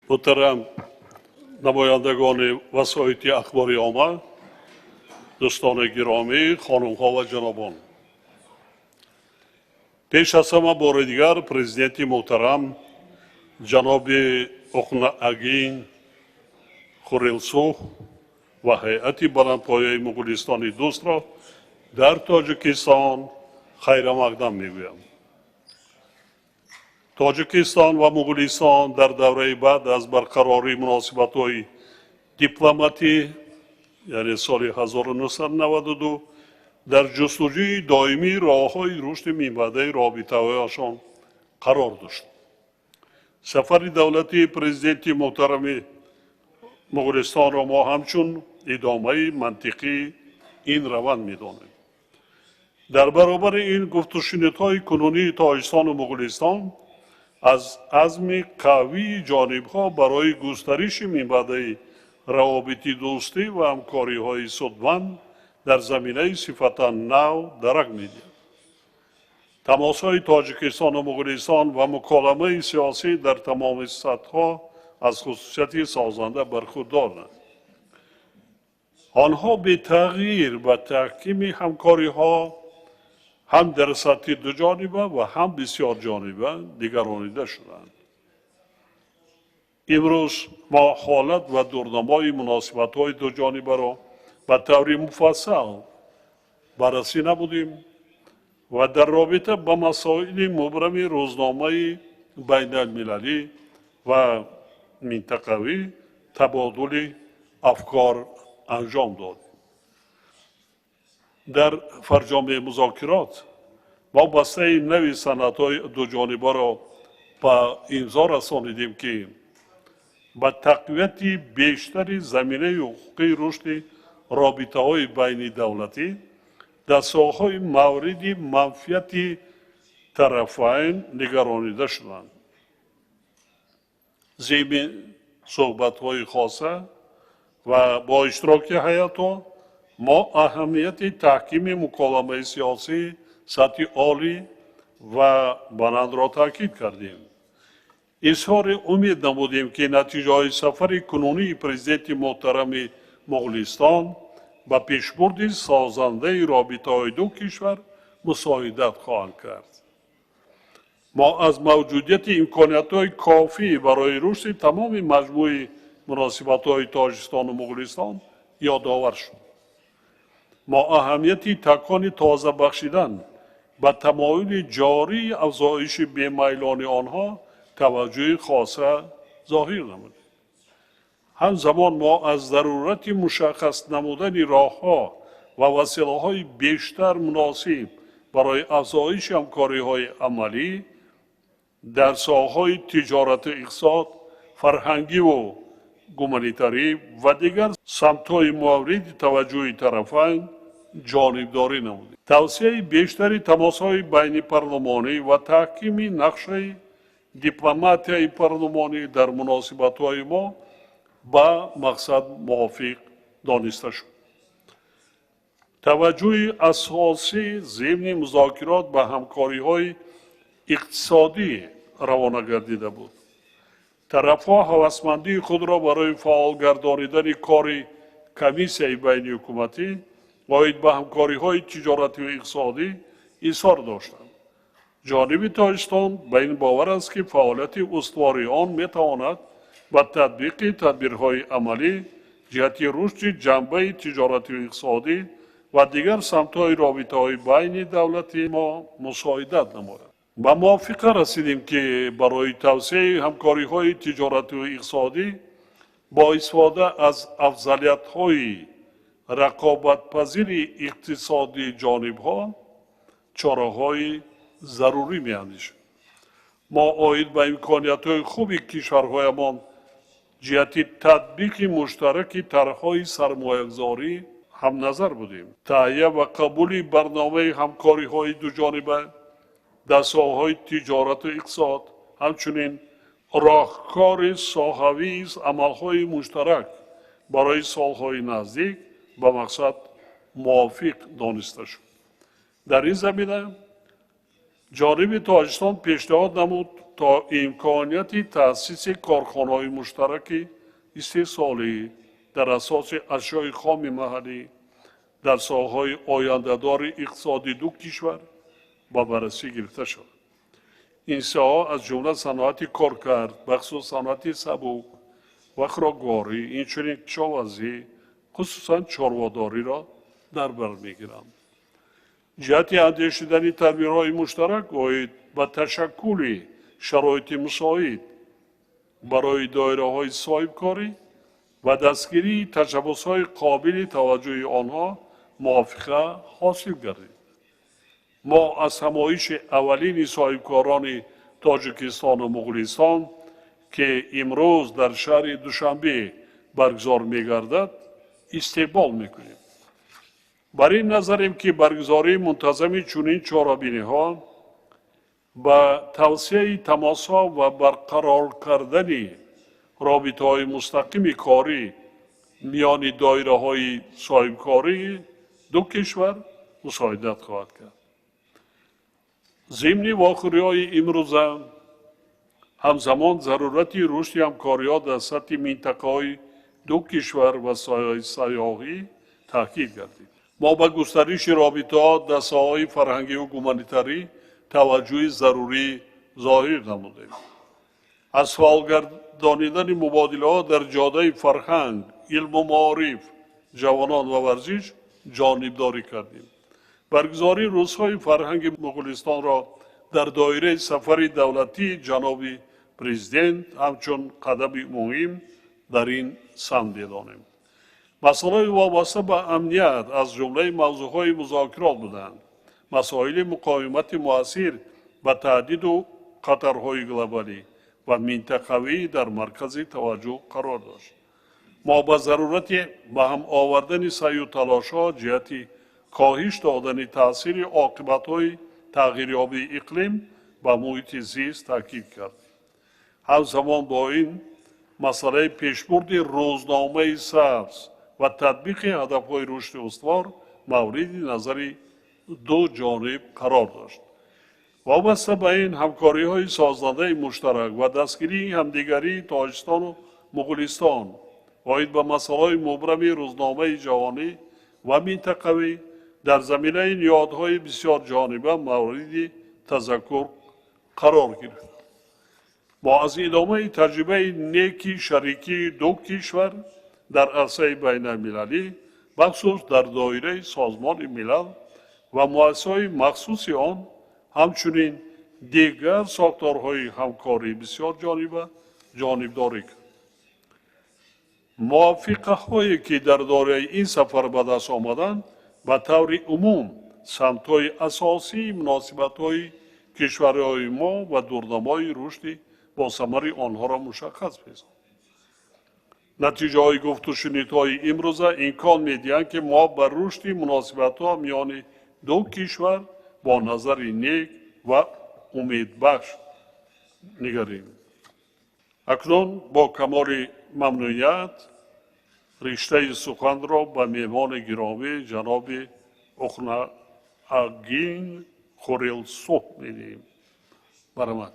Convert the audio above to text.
محترم نمایندگان وسایط اخباری عامه، دوستان گرامی، خانم‌ها و جنابان، پیش از همه بار دیگر پرزیدنت محترم جناب اقنعگین خورلسو و هیئت بلندپایه مغولستان دوست را در تاجیکستان خیر مقدم میگویم. تاجیکستان و مغولستان در دوره بعد از برقراری مناسبت‌های دیپلماتی یعنی سال 1992 در جستجوی دائمی راه‌های رشد میانبرده رابطه‌هایشان قرار داشت. سفر دولتی پرزیدنت محترم مغولستان را ما همچون ادامه منطقی این روند می‌دانیم. در برابر این گفت و شنودهای کنونی تاجیکستان و مغولستان از عزم قوی جانب‌ها برای گسترش میانبرده روابط دوستی و همکاری‌های سودمند در زمینه صفتا نو درک می‌دهد. تماس‌های تاجیکستان و مغولستان و مکالمه سیاسی در تمام سطح‌ها از خصوصیت سازنده برخوردارند. آنها به تغییر و تحکیم همکاری‌ها هم در سطح دو جانبه و هم بسیار جانبه نگرانیده شدند. امروز ما حالت و دورنمای مناسبت‌های دو جانبه را به طور مفصل بررسی نمودیم و در رابطه با مسائل مبرم روزنامه بین المللی و منطقوی تبادل افکار انجام دادیم. در فرجام مذاکرات ما بسته نوی سندهای دو جانبه را به امضا رسانیدیم که با تقویت بیشتر زمینه حقوقی رشد رابطه‌های بین دولتی در ساحه‌های مورد منفعت طرفین نگرانیده شدند. ضمن صحبت‌های خاصه و با اشتراک هیئت‌ها ما اهمیت تحکیم مکالمه سیاسی سطح عالی و بلند را تاکید کردیم. اظهار امید نمودیم که نتیجه سفر کنونی پرزیدنت محترم مغولستان با پیشبرد سازنده رابطه‌های دو کشور مساعدت خواهند کرد. ما از موجودیت امکانیت‌های کافی برای رشد تمام مجموعه مناسبت‌های تاجیکستان و مغولستان یادآور شد. ما اهمیت تکان تازه بخشیدن به تمایل جاری افزایش بی‌میلان آنها توجه خاصه ظاهر نمودیم. همزمان ما از ضرورت مشخص نمودن راه‌ها و وسیله‌های بیشتر مناسب برای افزایش همکاری‌های عملی در ساحه‌های تجارت و اقتصاد، فرهنگی و گومانیتاری و دیگر سمت‌های مورد توجه طرفین جانبداری نمودیم. توسعه بیشتر تماس‌های بین پارلمانی و تحکیم نقش دیپلماتیای پارلمانی در مناسبت‌های ما با مقصد موافق دانسته شد. توجه اساسی ضمن مذاکرات به همکاری‌های اقتصادی روانه گردیده بود. طرف‌ها هوسمندی خود را برای فعال گردانیدن کار کمیسیای بین حکومتی باید به همکاری‌های تجارتی و اقتصادی اظهار داشتند. جانب تاجیکستان به این باور است که فعالیت استواری آن می‌تواند با تطبیق تدبیرهای عملی جهت رشد جنبه تجارتی و اقتصادی و دیگر سمت‌های رابطه‌های بین دولتی ما مساعدت نماید. به موافقه رسیدیم که برای توسعه همکاری‌های تجارتی و اقتصادی با استفاده از افضلیت‌های رقابت‌پذیر اقتصادی جانب‌ها چاره‌های ضروری می‌اندیشیم. ما عاید به امکانیت‌های خوب کشورهایمان جهت تطبیق مشترک طرح‌های سرمایه‌گذاری هم نظر بودیم. تهیه و قبول برنامه همکاری‌های دو جانبه در ساحه‌های تجارت و اقتصاد همچنین راهکار ساحوی عمل‌های مشترک برای سال‌های نزدیک به مقصد موافق دانسته شد. در این زمینه جانب تاجیکستان پیشنهاد نمود تا امکانیت تأسیس کارخانه‌های مشترک استحصالی در اساس اشیاء خام محلی در ساحه‌های آینده‌دار اقتصادی دو کشور با بررسی گرفته شد. این ساحه از جمله صنعت کارکرد، بخصوص صنعت سبک و خوراکواری، اینچنین کشاورزی خصوصا چارواداری را در بر میگیرند. جهت اندیشیدن تدبیرهای مشترک باید به تشکل شرایط مساعد برای دایره‌های صاحبکاری و دستگیری تشبس‌های قابل توجه آنها موافقه حاصل گردید. ما از همایش اولین صاحبکاران تاجیکستان و مغولستان که امروز در شهر دوشنبه برگزار می‌گردد استقبال می‌کنیم. بر این نظریم که برگزاری منتظم چنین چهاربینی‌ها با توسعه تماس‌ها و برقرار کردن رابطه‌های مستقیم کاری میان دایره‌های صاحبکاری دو کشور مساعدت خواهد کرد. ضمن واقعه‌های امروزه همزمان ضرورت رشد همکاری‌ها در سطح منطقه‌های دو کشور و ساحه‌های سیاحی تاکید گردید. ما به گسترش رابطه‌ها در ساحه‌های فرهنگی و گومانیتاری توجه ضروری ظاهر نمودیم. از فعالگردانیدن مبادله‌ها در جاده فرهنگ، علم و معارف، جوانان و ورزش جانبداری کردیم. برگزاری روزهای فرهنگ مغولستان را در دایره سفر دولتی جناب پرزیدنت همچون قدم مهم در این سند می‌دانیم. مسائل وابسته به امنیت از جمله موضوعهای مذاکرات بودند. مسائل مقاومت مؤثر به تهدید و خطرهای گلوبالی و منطقوی در مرکز توجه قرار داشت. ما به ضرورت به هم آوردن سعی و تلاش‌ها جهت کاهش دادن تأثیر عاقبت‌های تغییریابی اقلیم و محیط زیست تاکید کرد. همزمان با این مسئله پیشبرد روزنامه سبز و تطبیق هدف‌های رشد استوار مورد نظر دو جانب قرار داشت. وابسته به این همکاری‌های سازنده مشترک و دستگیری همدیگری تاجیکستان و مغولستان باید به مسائل مبرم روزنامه جهانی و منطقوی در زمینه نیازهای بسیار جانبه مورد تذکر قرار گرفت. با از ادامه تجربه نیکی شریکی دو کشور در عرصه بین المللی بخصوص در دایره سازمان ملل و مؤسسه‌های مخصوص آن همچنین دیگر ساختارهای همکاری بسیار جانبداری کرد. موافقه‌هایی که در دوره این سفر به دست آمدند به طور عموم سمت‌های اساسی مناسبت‌های کشورهای ما و دورنمای رشد با ثمر آنها را مشخص می‌سازد. نتیجه های گفت و شنیدهای امروزه امکان می‌دهند که ما بر رشد مناسبت‌ها میان دو کشور با نظر نیک و امیدبخش نگریم. اکنون با کمال ممنونیت رشته سخن را به مهمان گرامی جناب اخناگین خوریلسوف می‌دهیم. برآمد.